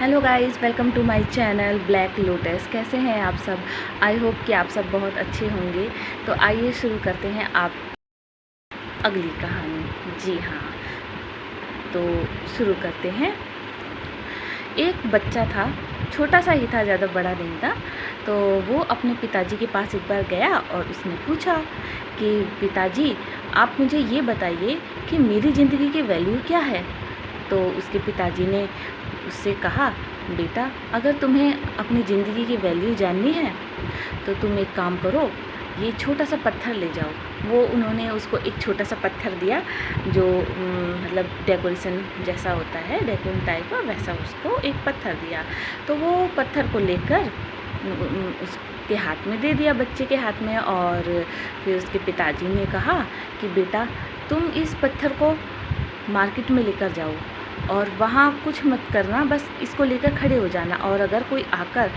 Hello guys, welcome to my channel Black Lotus. कैसे हैं आप सब? आई होप कि आप सब बहुत अच्छे होंगे। तो आइए शुरू करते हैं आप अगली कहानी। जी हाँ, तो शुरू करते हैं। एक बच्चा था, छोटा सा ही था, ज़्यादा बड़ा नहीं था। तो वो अपने पिताजी के पास एक बार गया और उसने पूछा कि पिताजी, आप मुझे ये बताइए कि मेरी ज़िंदगी की वैल्यू क्या है। तो उसके पिताजी ने उससे कहा, बेटा, अगर तुम्हें अपनी ज़िंदगी की वैल्यू जाननी है तो तुम एक काम करो, ये छोटा सा पत्थर ले जाओ। वो उन्होंने उसको एक छोटा सा पत्थर दिया जो मतलब डेकोरेशन जैसा होता है, डेकोरेशन टाइप का, वैसा उसको एक पत्थर दिया। तो वो पत्थर को लेकर उसके हाथ में दे दिया, बच्चे के हाथ में। और फिर उसके पिताजी ने कहा कि बेटा, तुम इस पत्थर को मार्केट में लेकर जाओ और वहाँ कुछ मत करना, बस इसको लेकर खड़े हो जाना। और अगर कोई आकर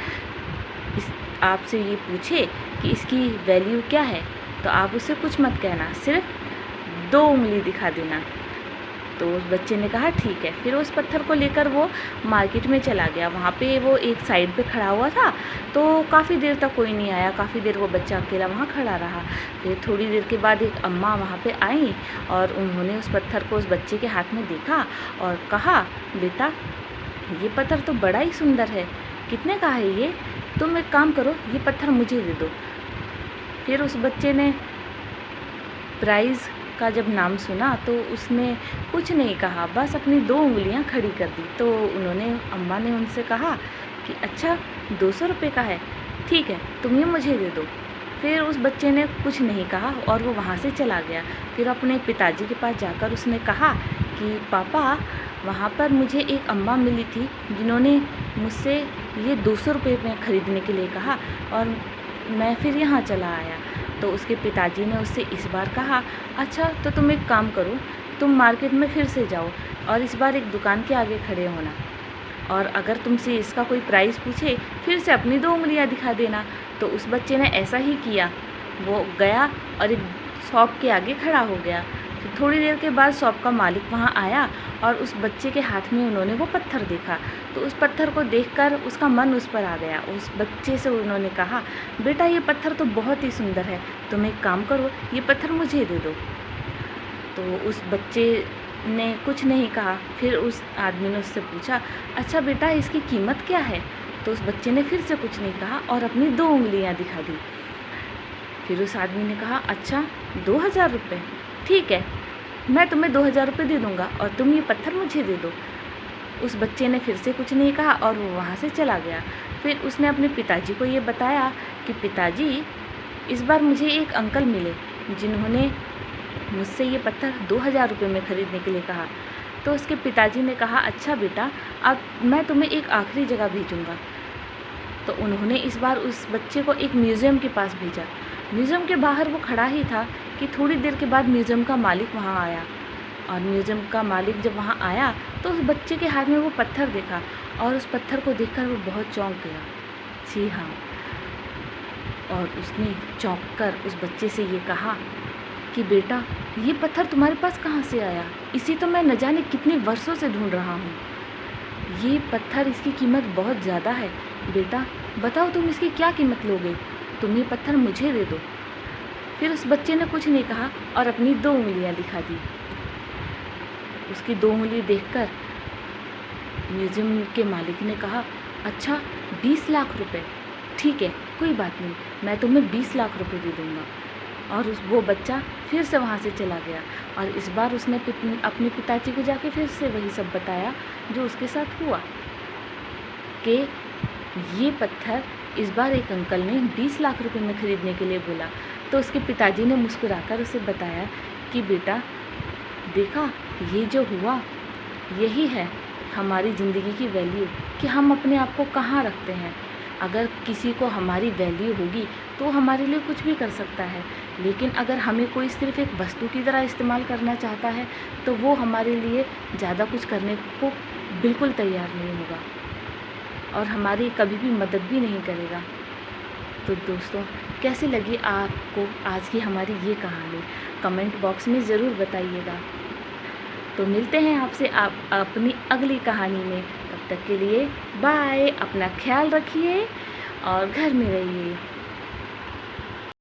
इस आपसे ये पूछे कि इसकी वैल्यू क्या है तो आप उससे कुछ मत कहना, सिर्फ 2 उंगली दिखा देना। तो उस बच्चे ने कहा ठीक है। फिर उस पत्थर को लेकर वो मार्केट में चला गया। वहाँ पे वो एक साइड पे खड़ा हुआ था। तो काफ़ी देर तक कोई नहीं आया, काफ़ी देर वो बच्चा अकेला वहाँ खड़ा रहा। फिर थोड़ी देर के बाद एक अम्मा वहाँ पे आई और उन्होंने उस पत्थर को उस बच्चे के हाथ में देखा और कहा, बेटा, ये पत्थर तो बड़ा ही सुंदर है, कितने का है ये? तुम एक काम करो, ये पत्थर मुझे दे दो। फिर उस बच्चे ने प्राइज़ का जब नाम सुना तो उसने कुछ नहीं कहा, बस अपनी 2 उंगलियां खड़ी कर दी। तो उन्होंने अम्मा ने उनसे कहा कि अच्छा, 200 रुपये का है, ठीक है, तुम ये मुझे दे दो। फिर उस बच्चे ने कुछ नहीं कहा और वो वहाँ से चला गया। फिर अपने पिताजी के पास जाकर उसने कहा कि पापा, वहाँ पर मुझे एक अम्मा मिली थी जिन्होंने मुझसे ये 200 रुपये में ख़रीदने के लिए कहा और मैं फिर यहाँ चला आया। तो उसके पिताजी ने उससे इस बार कहा, अच्छा, तो तुम एक काम करो, तुम मार्केट में फिर से जाओ और इस बार एक दुकान के आगे खड़े होना, और अगर तुमसे इसका कोई प्राइस पूछे फिर से अपनी 2 उंगलियां दिखा देना। तो उस बच्चे ने ऐसा ही किया। वो गया और एक शॉप के आगे खड़ा हो गया। फिर थोड़ी देर के बाद शॉप का मालिक वहाँ आया और उस बच्चे के हाथ में उन्होंने वो पत्थर देखा। तो उस पत्थर को देखकर उसका मन उस पर आ गया। उस बच्चे से उन्होंने कहा, बेटा, ये पत्थर तो बहुत ही सुंदर है, तुम एक काम करो, ये पत्थर मुझे दे दो। तो उस बच्चे ने कुछ नहीं कहा। फिर उस आदमी ने उससे पूछा, अच्छा बेटा, इसकी कीमत क्या है? तो उस बच्चे ने फिर से कुछ नहीं कहा और अपनी 2 उंगलियां दिखा दी। फिर उस आदमी ने कहा, अच्छा, 2000 रुपये, ठीक है, मैं तुम्हें 2000 रुपये दे दूँगा और तुम ये पत्थर मुझे दे दो। उस बच्चे ने फिर से कुछ नहीं कहा और वो वहाँ से चला गया। फिर उसने अपने पिताजी को ये बताया कि पिताजी, इस बार मुझे एक अंकल मिले जिन्होंने मुझसे ये पत्थर 2000 रुपये में ख़रीदने के लिए कहा। तो उसके पिताजी ने कहा, अच्छा बेटा, अब मैं तुम्हें एक आखिरी जगह भेजूँगा। तो उन्होंने इस बार उस बच्चे को एक म्यूज़ियम के पास भेजा। म्यूज़ियम के बाहर वो खड़ा ही था कि थोड़ी देर के बाद म्यूज़ियम का मालिक वहाँ आया। और म्यूज़ियम का मालिक जब वहाँ आया तो उस बच्चे के हाथ में वो पत्थर देखा और उस पत्थर को देखकर वो बहुत चौंक गया। जी हाँ, और उसने चौंक कर उस बच्चे से ये कहा कि बेटा, ये पत्थर तुम्हारे पास कहाँ से आया? इसी तो मैं न जाने कितने वर्षों से ढूंढ रहा हूँ। ये पत्थर, इसकी कीमत बहुत ज़्यादा है। बेटा, बताओ तुम इसकी क्या कीमत लोगे? तुम ये पत्थर मुझे दे दो। फिर उस बच्चे ने कुछ नहीं कहा और अपनी 2 उंगलियां दिखा दी। उसकी 2 उंगली देखकर म्यूज़ियम के मालिक ने कहा, अच्छा, 20 लाख रुपए, ठीक है, कोई बात नहीं, मैं तुम्हें 20 लाख रुपए दे दूँगा। और वो बच्चा फिर से वहाँ से चला गया और इस बार उसने अपने पिताजी को जाके फिर से वही सब बताया जो उसके साथ हुआ कि ये पत्थर इस बार एक अंकल ने 20 लाख रुपए में ख़रीदने के लिए बोला। तो उसके पिताजी ने मुस्कुराकर उसे बताया कि बेटा, देखा, ये जो हुआ, यही है हमारी ज़िंदगी की वैल्यू, कि हम अपने आप को कहाँ रखते हैं। अगर किसी को हमारी वैल्यू होगी तो हमारे लिए कुछ भी कर सकता है, लेकिन अगर हमें कोई सिर्फ़ एक वस्तु की तरह इस्तेमाल करना चाहता है तो वो हमारे लिए ज़्यादा कुछ करने को बिल्कुल तैयार नहीं होगा और हमारी कभी भी मदद भी नहीं करेगा। तो दोस्तों, कैसी लगी आपको आज की हमारी ये कहानी? कमेंट बॉक्स में ज़रूर बताइएगा। तो मिलते हैं आपसे अपनी अगली कहानी में। तब तक के लिए बाय। अपना ख्याल रखिए और घर में रहिए।